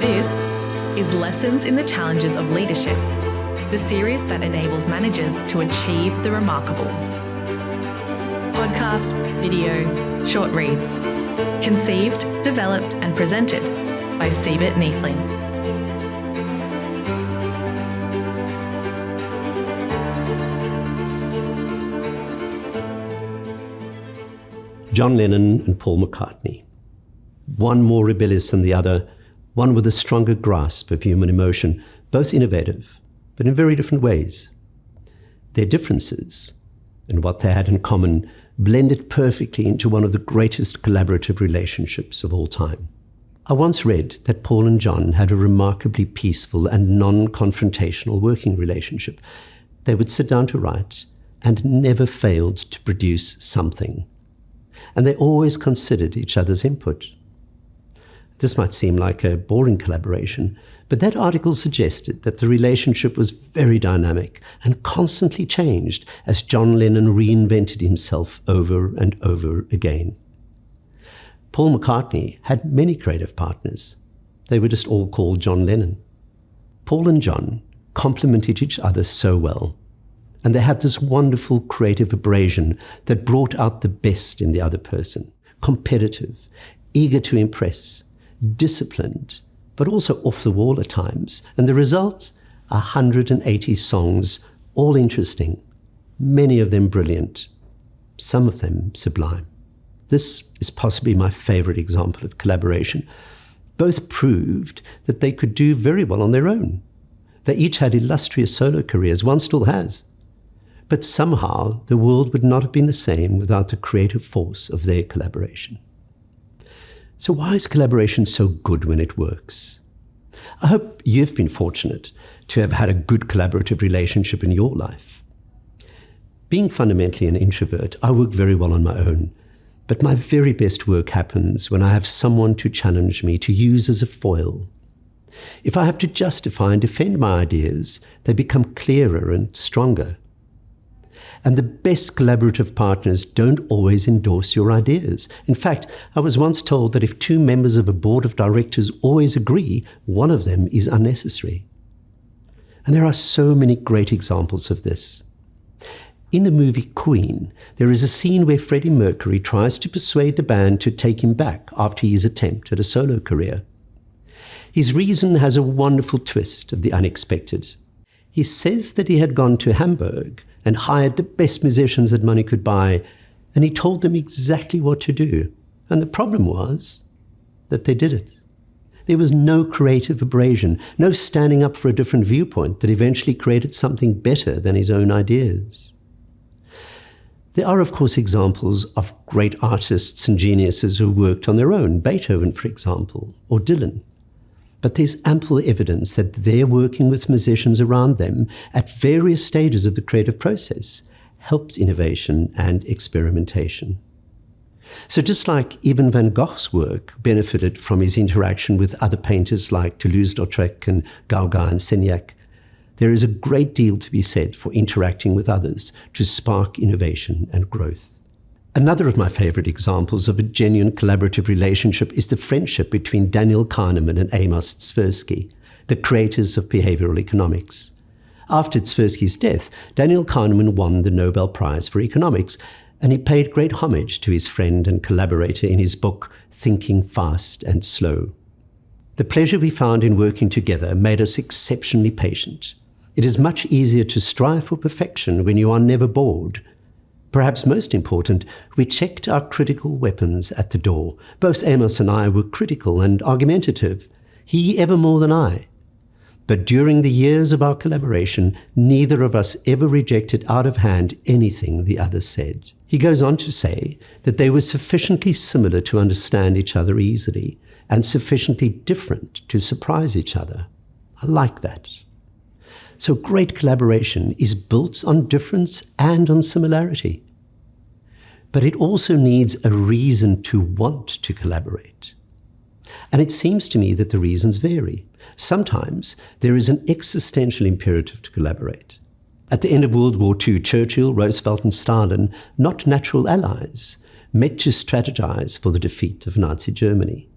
This is Lessons in the Challenges of Leadership, the series that enables managers to achieve the remarkable. Podcast, video, short reads. Conceived, developed and presented by Siebert Neethling. John Lennon and Paul McCartney. One more rebellious than the other, one with a stronger grasp of human emotion, both innovative, but in very different ways. Their differences and what they had in common blended perfectly into one of the greatest collaborative relationships of all time. I once read that Paul and John had a remarkably peaceful and non-confrontational working relationship. They would sit down to write and never failed to produce something. And they always considered each other's input. This might seem like a boring collaboration, but that article suggested that the relationship was very dynamic and constantly changed as John Lennon reinvented himself over and over again. Paul McCartney had many creative partners. They were just all called John Lennon. Paul and John complemented each other so well, and they had this wonderful creative abrasion that brought out the best in the other person. Competitive, eager to impress, disciplined, but also off the wall at times. And the result? 180 songs, all interesting, many of them brilliant, some of them sublime. This is possibly my favorite example of collaboration. Both proved that they could do very well on their own. They each had illustrious solo careers, one still has. But somehow the world would not have been the same without the creative force of their collaboration. So why is collaboration so good when it works? I hope you've been fortunate to have had a good collaborative relationship in your life. Being fundamentally an introvert, I work very well on my own, but my very best work happens when I have someone to challenge me, to use as a foil. If I have to justify and defend my ideas, they become clearer and stronger. And the best collaborative partners don't always endorse your ideas. In fact, I was once told that if two members of a board of directors always agree, one of them is unnecessary. And there are so many great examples of this. In the movie Queen, there is a scene where Freddie Mercury tries to persuade the band to take him back after his attempt at a solo career. His reason has a wonderful twist of the unexpected. He says that he had gone to Hamburg and hired the best musicians that money could buy, and he told them exactly what to do. And the problem was that they did it. There was no creative abrasion, no standing up for a different viewpoint that eventually created something better than his own ideas. There are, of course, examples of great artists and geniuses who worked on their own, Beethoven, for example, or Dylan. But there's ample evidence that they're working with musicians around them at various stages of the creative process helped innovation and experimentation. So just like even Van Gogh's work benefited from his interaction with other painters like Toulouse-Lautrec and Gauguin and Signac, there is a great deal to be said for interacting with others to spark innovation and growth. Another of my favorite examples of a genuine collaborative relationship is the friendship between Daniel Kahneman and Amos Tversky, the creators of behavioral economics. After Tversky's death, Daniel Kahneman won the Nobel Prize for Economics, and he paid great homage to his friend and collaborator in his book, Thinking Fast and Slow. The pleasure we found in working together made us exceptionally patient. It is much easier to strive for perfection when you are never bored. Perhaps most important, we checked our critical weapons at the door. Both Amos and I were critical and argumentative, he ever more than I. But during the years of our collaboration, neither of us ever rejected out of hand anything the other said. He goes on to say that they were sufficiently similar to understand each other easily and sufficiently different to surprise each other. I like that. So great collaboration is built on difference and on similarity. But it also needs a reason to want to collaborate. And it seems to me that the reasons vary. Sometimes there is an existential imperative to collaborate. At the end of World War II, Churchill, Roosevelt, and Stalin, not natural allies, met to strategize for the defeat of Nazi Germany.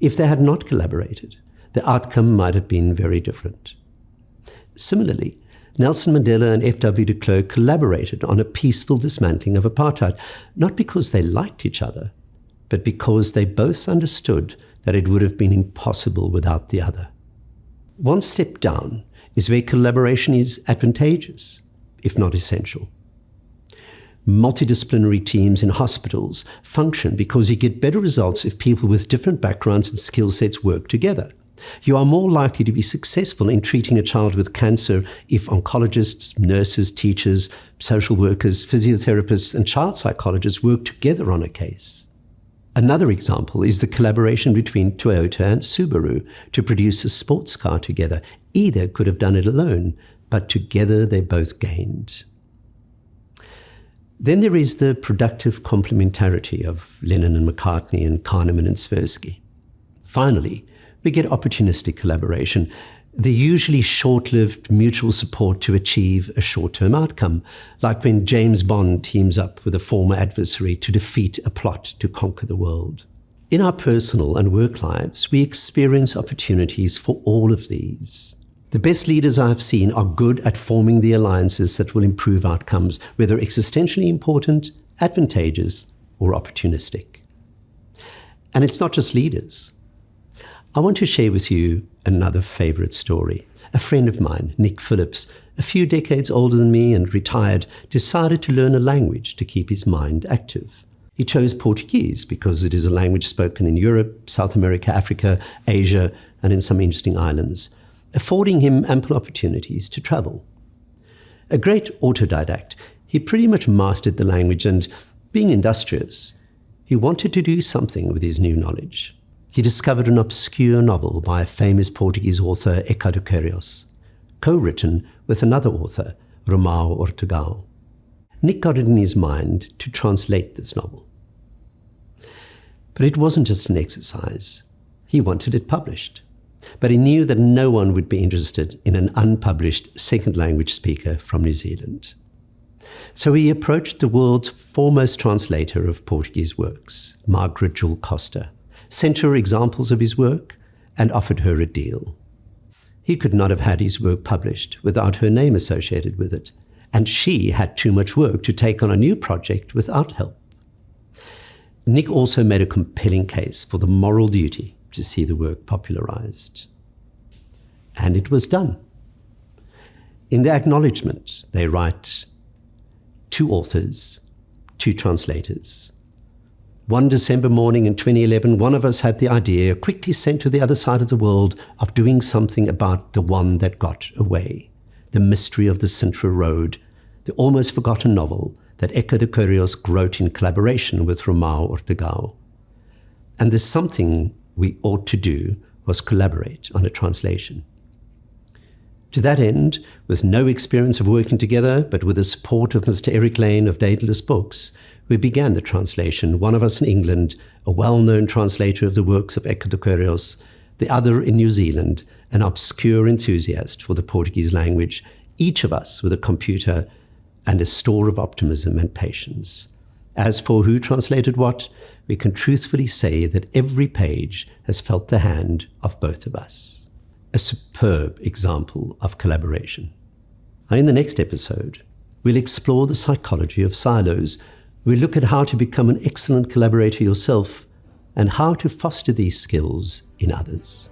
If they had not collaborated, the outcome might have been very different. Similarly, Nelson Mandela and F.W. de Klerk collaborated on a peaceful dismantling of apartheid, not because they liked each other, but because they both understood that it would have been impossible without the other. One step down is where collaboration is advantageous, if not essential. Multidisciplinary teams in hospitals function because you get better results if people with different backgrounds and skill sets work together. You are more likely to be successful in treating a child with cancer if oncologists, nurses, teachers, social workers, physiotherapists, and child psychologists work together on a case. Another example is the collaboration between Toyota and Subaru to produce a sports car together. Either could have done it alone, but together they both gained. Then there is the productive complementarity of Lennon and McCartney and Kahneman and Tversky. Finally, we get opportunistic collaboration, the usually short-lived mutual support to achieve a short-term outcome, like when James Bond teams up with a former adversary to defeat a plot to conquer the world. In our personal and work lives, we experience opportunities for all of these. The best leaders I've seen are good at forming the alliances that will improve outcomes, whether existentially important, advantageous, or opportunistic. And it's not just leaders. I want to share with you another favorite story. A friend of mine, Nick Phillips, a few decades older than me and retired, decided to learn a language to keep his mind active. He chose Portuguese because it is a language spoken in Europe, South America, Africa, Asia, and in some interesting islands, affording him ample opportunities to travel. A great autodidact, he pretty much mastered the language and, being industrious, he wanted to do something with his new knowledge. He discovered an obscure novel by a famous Portuguese author, Eca de Queiroz, co-written with another author, Romão Ortegal. Nick got it in his mind to translate this novel. But it wasn't just an exercise. He wanted it published. But he knew that no one would be interested in an unpublished second language speaker from New Zealand. So he approached the world's foremost translator of Portuguese works, Margaret Jewel Costa, sent her examples of his work, and offered her a deal. He could not have had his work published without her name associated with it, and she had too much work to take on a new project without help. Nick also made a compelling case for the moral duty to see the work popularized. And it was done. In the acknowledgement, they write, 2 authors, 2 translators. One December morning in 2011, one of us had the idea, quickly sent to the other side of the world, of doing something about the one that got away, the mystery of the Sintra Road, the almost forgotten novel that Eca de Queiroz wrote in collaboration with Romão Ortegal. And the something we ought to do was collaborate on a translation. To that end, with no experience of working together, but with the support of Mr. Eric Lane of Daedalus Books, we began the translation, one of us in England, a well-known translator of the works of Eca de Queiroz, the other in New Zealand, an obscure enthusiast for the Portuguese language, each of us with a computer and a store of optimism and patience. As for who translated what, we can truthfully say that every page has felt the hand of both of us. A superb example of collaboration. In the next episode, we'll explore the psychology of silos. We'll look at how to become an excellent collaborator yourself and how to foster these skills in others.